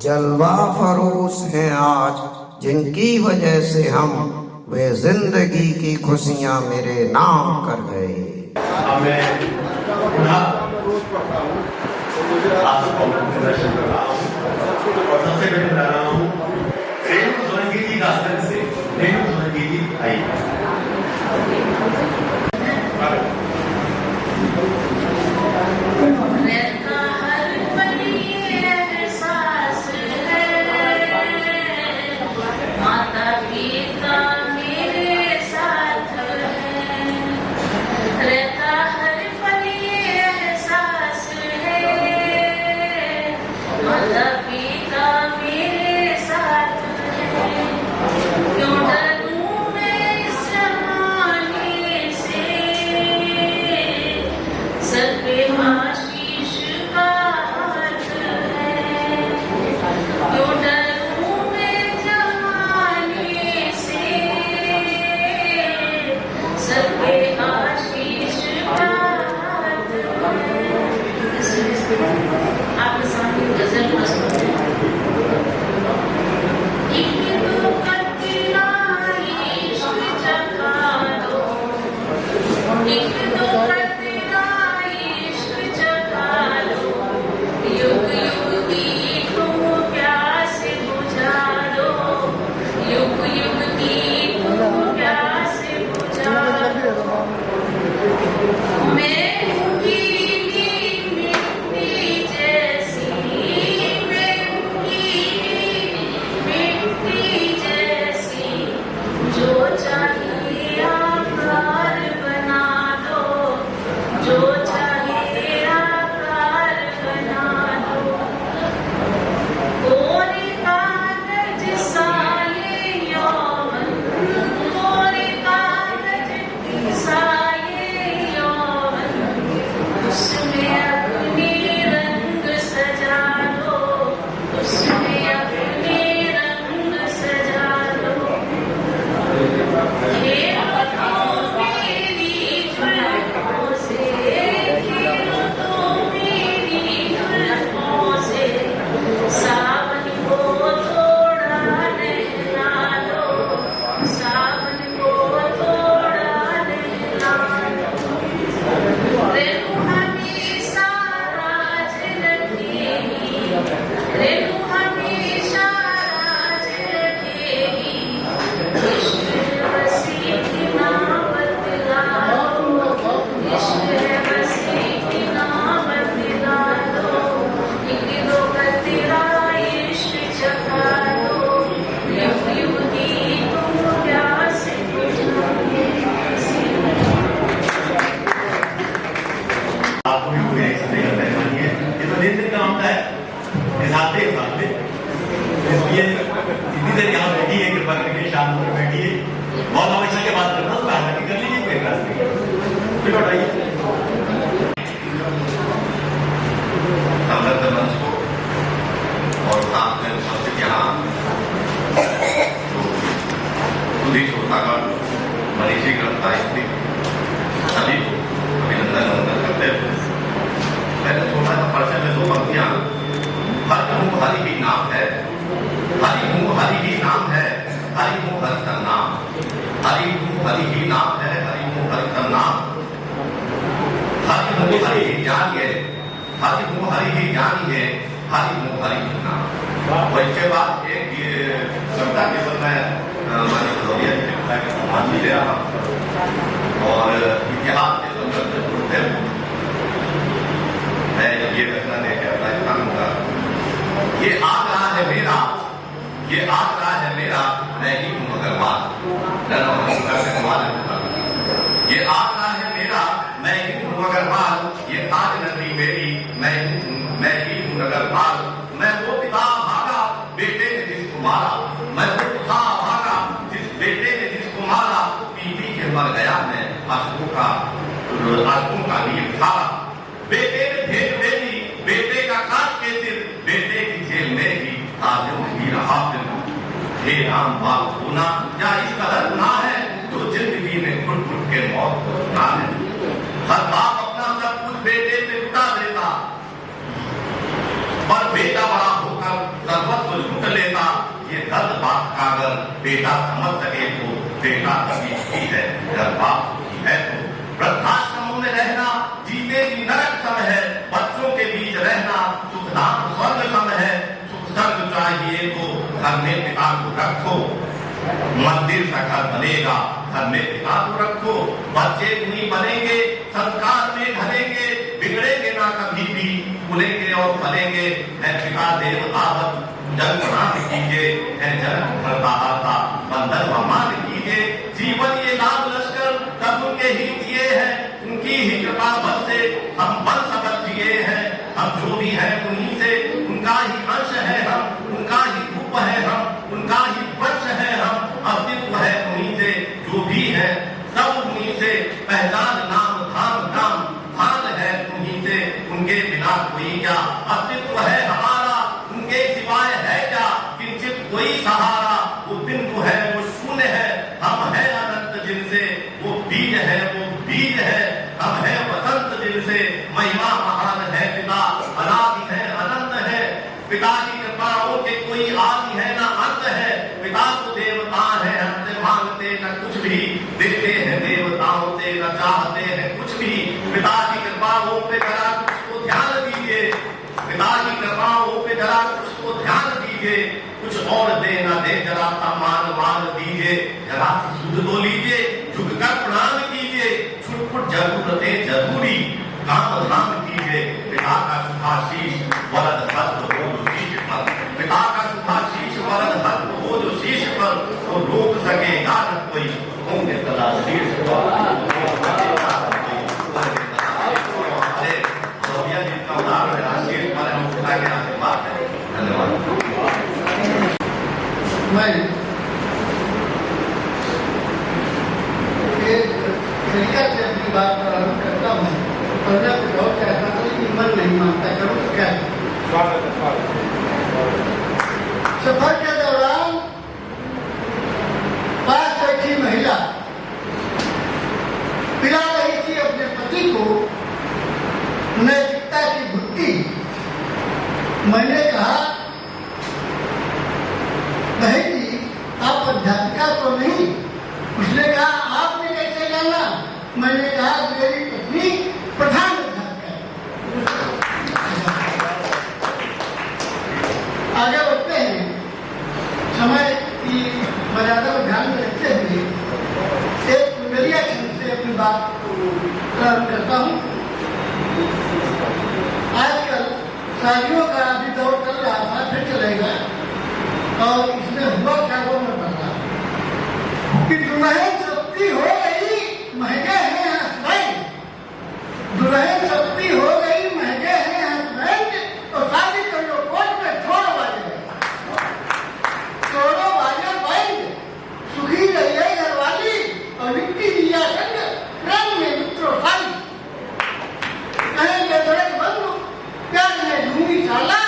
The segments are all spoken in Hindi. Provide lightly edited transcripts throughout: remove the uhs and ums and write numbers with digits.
जलवा फरोश हैं आज जिनकी वजह से हम वे जिंदगी की खुशियां मेरे नाम कर गए। बहुत हमेशा के बात करना तो कर लीजिए कोई बात नहीं। बताइए मंच को और साथ में उपस्थित यहाँ सुधीर श्रोतागण मनीषी ग्रंथाई सभी को अभिनंदन वंदन करते हुए मैंने सोचा था परिचय में दो पंक्तियां हरि हूँ हरि ही नाम है, हरि हूँ हरि ही नाम है, हरि हूँ हरि का नाम, हरि हूँ हरि ही नाम है, हरि हूँ हरि का नाम, हरि हूँ हरि ही जानिए, हरि हूँ हरि ही जानिए, हरि हूँ हरि ही नाम। और इसके बाद एक कविता के समय मैंने भदौरिया की कविता के सम्मान भी ले रहा और इतिहास के संदर्भ से जुड़ते हुए मैं ये रचना देकर अपना दिखाऊंगा। ये आग रहा है मेरा, ये आग रहा है मेरा, मैं ही हूँ अगरवाल। ये आग रहा है मेरा, मैं ही हूँ अगरवाल, ये आज नगरी मेरी, मैं ही हूँ अगरवाल। मैं वो पिता भागा बेटे ने जिसको मारा, मैं वो पिता भागा जिस बेटे ने जिसको मारा, पी पी के मर गया मैं अशकों का नील खारा। बेटे ने भेज भेजी बेटे का काट के सिर, बेटे की जेल में ही आज ही रहा फिर। हे राम बाप होना क्या इस कदर गुनाह है, जो जिंदगी में घुट घुट के मौत को सुना है। हर बाप अपना सब कुछ बेटे पे लुटा देता, पर बेटा बड़ा होकर बेटा समझ सके तो बेटा कभी भी है, अगर बाप की है तो। वृद्धाश्रमों में रहना जीते की नरक सम है, बच्चों के बीच रहना सुखधाम स्वर्ग सम है। सुख स्वर्ग चाहिए तो घर में पिता को रखो, मंदिर का घर बनेगा घर में पिता को रखो। बच्चे उन्हीं बनेंगे संस्कार में ढलेंगे, बिगड़ेंगे ना कभी भी, फूलेंगे और फलेंगे। है पिता देवतावत जन प्रणाम कीजिए, है जन भरता बंधन मान कीजिए। जीवन ये लाभ लश्कर तब उनके ही दिए हैं, उनकी ही कृपा बल से हम बल सबल जिए हैं। हम जो भी है उन्हीं से, उनका ही अंश है हम, उनका ही रूप है हम, उनका ही वंश है हम। अस्तित्व है उन्हीं से, जो भी है सब उन्हीं से। पहचान नाम धाम नाम भान है उन्हीं से, उनके बिना कोई क्या अस्तित्व है हमारा, उनके सिवाय है क्या किंचित कोई सहारा। वो बिंदु है वो शून्य है, हम है अनंत जिनसे, वो बीज है वो बीज है। हम है वसंत जिनसे, महिमा महान है पिता, अनादि है अनंत है। पिता की कृपाओं के कोई आदि है ना अंत है। पिता को देवता है, हमसे मांगते न कुछ भी, देते हैं देवताओं से न चाहते हैं कुछ भी। पिता की कृपाओं पे जरा कुछ को ध्यान दीजिए, पिता की कृपाओं पे जरा कुछ को ध्यान दीजिए। कुछ और दे ना दे जरा सम्मान मान दीजिए, जरा सुध तो लीजिए, झुककर प्रणाम कीजिए। छुटपुट जरूरतें जरूरी काम धाम कीजिए। पिता का शुभाशीष वरद हस्त हो जो शीश पर, पिता का शुभाशीष वरद हस्त हो जो शीश पर, वो रोक सकेगा न कोई होंगे सदा शीश पर। जिनका उदाहरण है शीश पर हम पिता के आशीर्वाद है। धन्यवाद। मैं एक तरीका से अपनी बात प्रारंभ करता हूँ। पहले कुछ और कहता था लेकिन मन नहीं मानता, करूँ तो क्या। सफर के दौरान पास बैठी महिला पिला रही थी अपने पति को नैतिकता की भुट्टी। मैंने कहा बहन जी आप अध्यापिका तो नहीं? उसने कहा आपने कैसे जाना? मैंने कहा मेरी पत्नी प्रधान अध्यापिका है। आगे बढ़ते हैं। समय की मर्यादा को ध्यान में रखते हुए एक कुंडलिया छंद से अपनी बात प्रारंभ करता हूँ। आजकल शादियों का अभी दौर चल रहा था, फिर चलेगा, और इसमें हुआ क्या वो मैं बता कि दुल्हन सस्ती हो गई महंगे हैं हस्बैंड, दुल्हन सस्ती हो गई महंगे हैं हस्बैंड, तो शादी कर लो कोर्ट में छोड़ो बाजे बैंड, सुखी रहिए घरवाली और मिट्टी दिया संग प्रेम में मित्रों खाली। कहेंगे दरक बंधु प्यार में झूमी चाला,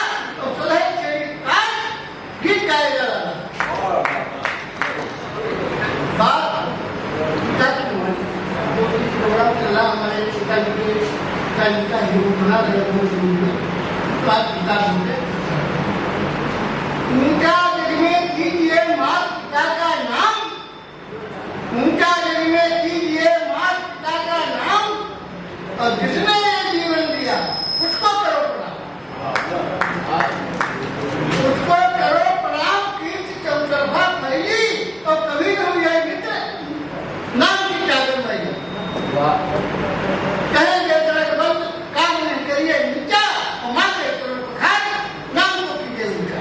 और सलह छेड़ी काट गीत गाएगा। बात प्रोग्राम चला हमारे पिताजी का हीरो बना रहे बात पिता होंगे। उनका जग में कीजिए मात पिता का नाम, उनका जग में कीजिए मात पिता का नाम, और जिसने ये जीवन दिया उसको करो प्रणाम, उसको करो प्रणाम। कीर्ति चौतरफा फैली और कभी न हुई मित्र नाम की चादर भैया। कहेंगे तरह बंद काम नहीं करिए नीचा, और माते करो पखार नाम को कीजिए ऊंचा।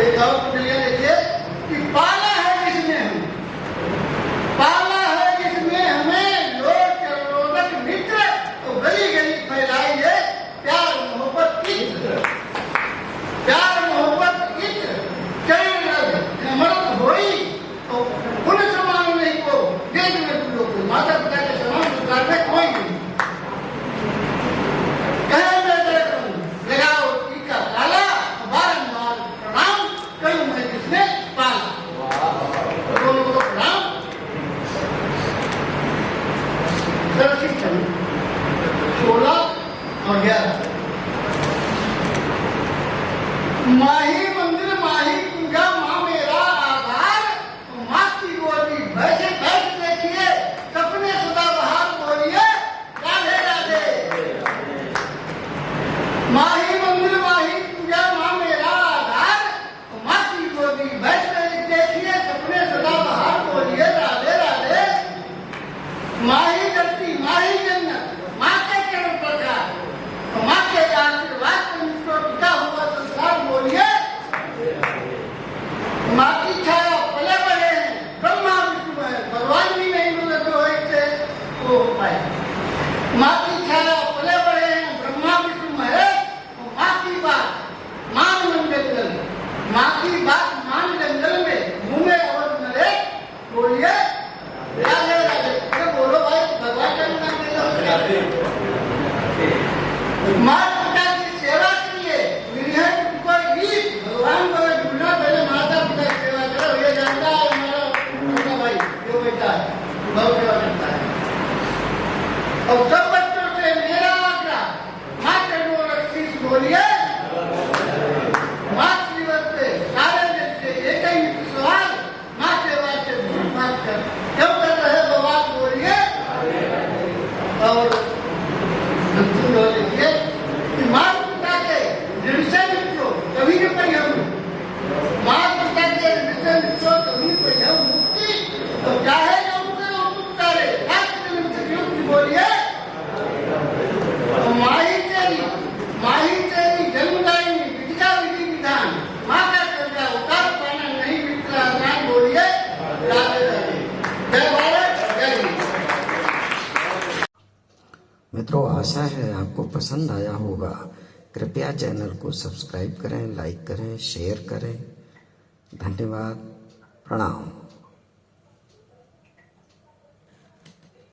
एक और कुंडलियां देखिए कि पाला है किसने हमें, पाला है किसने हमें, लोग चरोदक मित्र, तो गली गली फैलाइए प्यार मोहब्बत की, प्यार मोहब्बत की चरण अमृत होई, तो उन समान नहीं को देश में तुम लोग माता पिता के समान संस्कार में कोई नहीं। कहे मैं लगाओ टीका काला, बारंबार प्रणाम करूं मैं किसने पाला, दोनों को प्रणाम। दर्शित 16 और 11 माही माही पूजा माँ मेरा आधार, माँ की गोदी बैठे बैठ देखिए, सपने सदाबहार बोलिए राधे राधे। माही मंदिर माही पूजा माँ मेरा आधार, माँ की गोदी बैठ देखिए, सपने सदाबहार बोलिए राधे राधे। माही धरती माही जन्नत, माँ के चरण प्रकाश, माँ के आशीर्वाद से मुझको टिका हुआ संसार बोलिए। माँ की छाया पले बड़े हैं, ब्रह्मा विष्णु है, भगवान भी नहीं बोले तो ऐसे वो हो पाए। माँ की छाया पले बड़े हैं, ब्रह्मा विष्णु है, माँ की बात मान जंगल, माँ की बात मान जंगल में मुँह में और नरे बोलिए राधे राधे। ये बोलो भाई, भगवान का नाम ले लो। माँ पिता की सेवा करिए, गृह कोई गीत भगवान को ढूंढना, पहले माता पिता की सेवा करो। ये जानता है हमारा भाई जो बेटा है बहुत सेवा करता है। और सब बच्चों से मेरा आग्रह, माँ चरणों रखीस बोलिए। माँ जीवन से सारे दिन से एक ही सवाल, माँ सेवा से दूर भाग कर क्यों कर रहे बवाल बोलिए। और देखिए माँ पिता के ऋण से निकलो कभी न पाई हम, माँ पिता के ऋण से निकलो कभी न पाई हम मुक्ति। तो चाहे जो उतारे लाख जन्म से क्यों की बोलिए। माही तेरी जन्मदायिनी विधिका विधि विधान, माँ का कर्जा उतार पाना नहीं मिलता नाम बोलिए राधे राधे। जय भारत जय हिंद। मित्रों, आशा है आपको पसंद आया होगा। कृपया चैनल को सब्सक्राइब करें, लाइक करें, शेयर करें। धन्यवाद, प्रणाम।